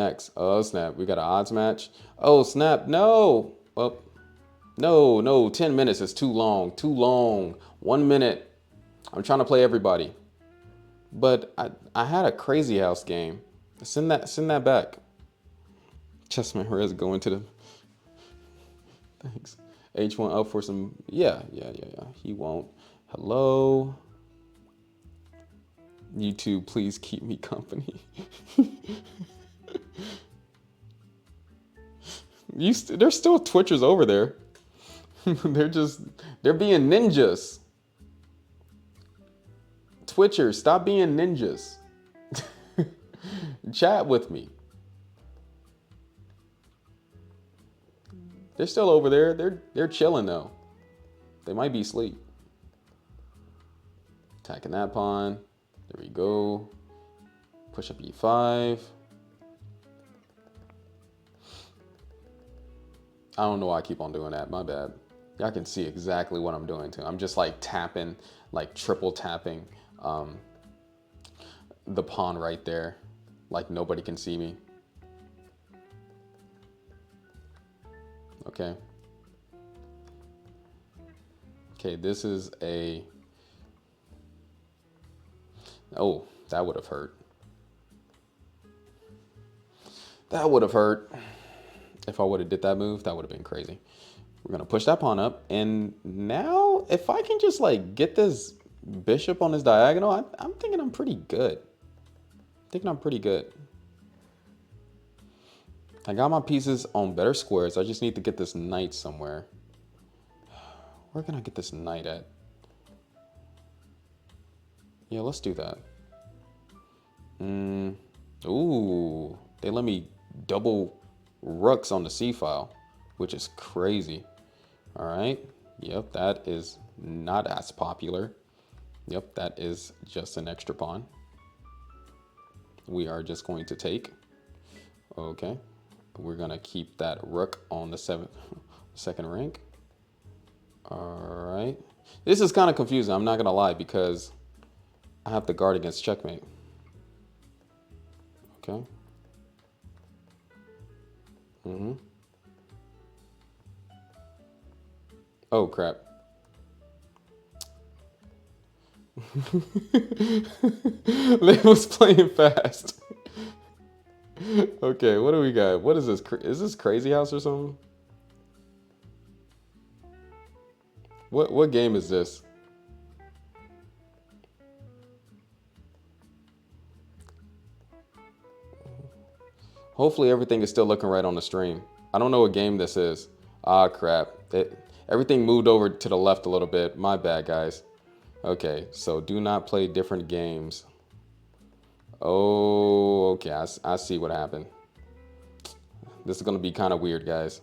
next? Oh, snap. We got an odds match. Oh, snap. No. Well, no. 10 minutes is too long. Too long. 1 minute. I'm trying to play everybody. But I had a Crazy House game. Send that back. Chessman Perez going to the. Thanks. H1 up for some. Yeah. He won't. Hello. YouTube, please keep me company. There's still Twitchers over there. they're being ninjas. Twitchers, stop being ninjas. Chat with me. They're still over there. They're chilling though. They might be asleep. Attacking that pawn. There we go. Push up e5. I don't know why I keep on doing that. My bad. Y'all can see exactly what I'm doing too. I'm just like tapping, like triple tapping the pawn right there. Like nobody can see me. Okay. Okay, this is a... Oh, that would have hurt. That would have hurt. If I would have did that move, that would have been crazy. We're going to push that pawn up. And now, if I can just like get this bishop on this diagonal, I'm thinking I'm pretty good. I got my pieces on better squares. I just need to get this knight somewhere. Where can I get this knight at? Yeah, let's do that. Ooh, they let me double rooks on the C file, which is crazy. All right. Yep, that is not as popular. Yep, that is just an extra pawn. We are just going to take. Okay. We're going to keep that rook on the second rank. All right. This is kind of confusing. I'm not going to lie because I have to guard against checkmate. Okay. Oh, crap. They was playing fast. Okay, what do we got? What is this? Is this Crazy House or something? What game is this? Hopefully everything is still looking right on the stream. I don't know what game this is. Ah, crap. Everything moved over to the left a little bit. My bad, guys. Okay, so do not play different games. Oh, okay. I see what happened. This is going to be kind of weird, guys.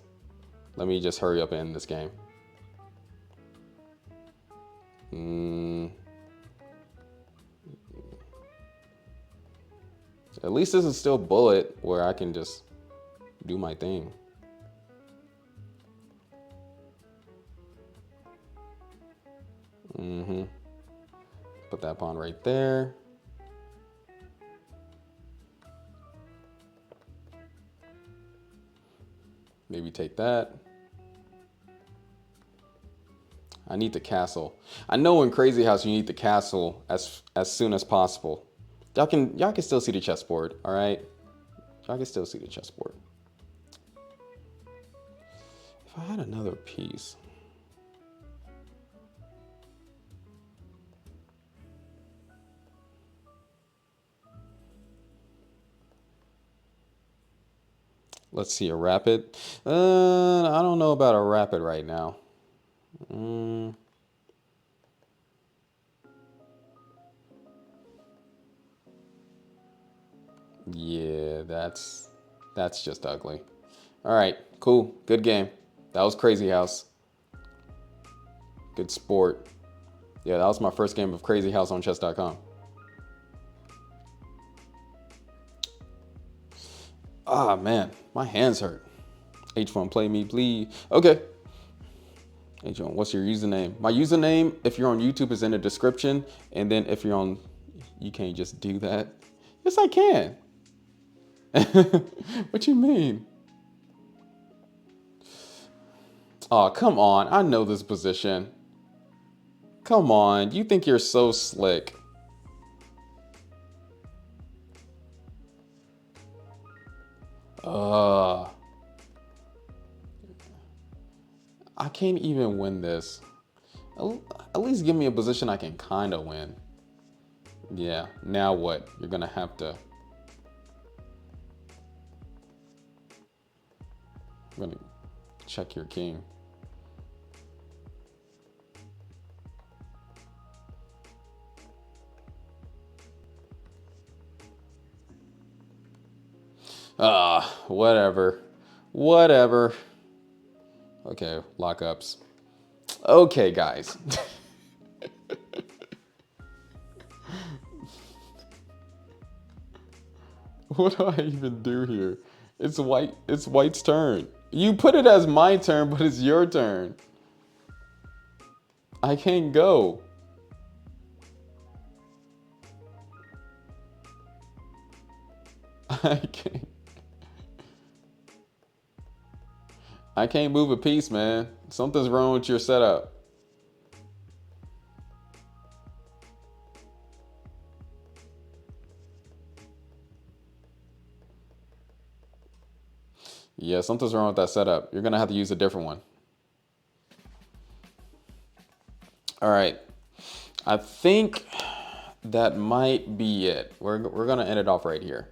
Let me just hurry up and end this game. At least this is still bullet where I can just do my thing. Put that pawn right there. Maybe take that. I need the castle. I know in Crazy House you need the castle as soon as possible. Y'all can still see the chessboard, all right? Y'all can still see the chessboard. If I had another piece. Let's see, a rapid. I don't know about a rapid right now. Yeah, that's just ugly. All right, cool. Good game. That was Crazy House. Good sport. Yeah, that was my first game of Crazy House on chess.com. Ah, man, my hands hurt. H1, play me, please. Okay. H1, what's your username? My username, if you're on YouTube, is in the description. And then if you're on, you can't just do that. Yes, I can. What you mean? Oh, come on. I know this position. Come on. You think you're so slick. I can't even win this. At least give me a position I can kind of win. Yeah, now what? You're gonna have to. I'm gonna check your king. Whatever. Whatever. Okay, lockups. Okay, guys. What do I even do here? It's white. It's white's turn. You put it as my turn, but it's your turn. I can't go. I can't. I can't move a piece, man. Something's wrong with your setup. Yeah, something's wrong with that setup. You're gonna have to use a different one. All right. I think that might be it. We're gonna end it off right here.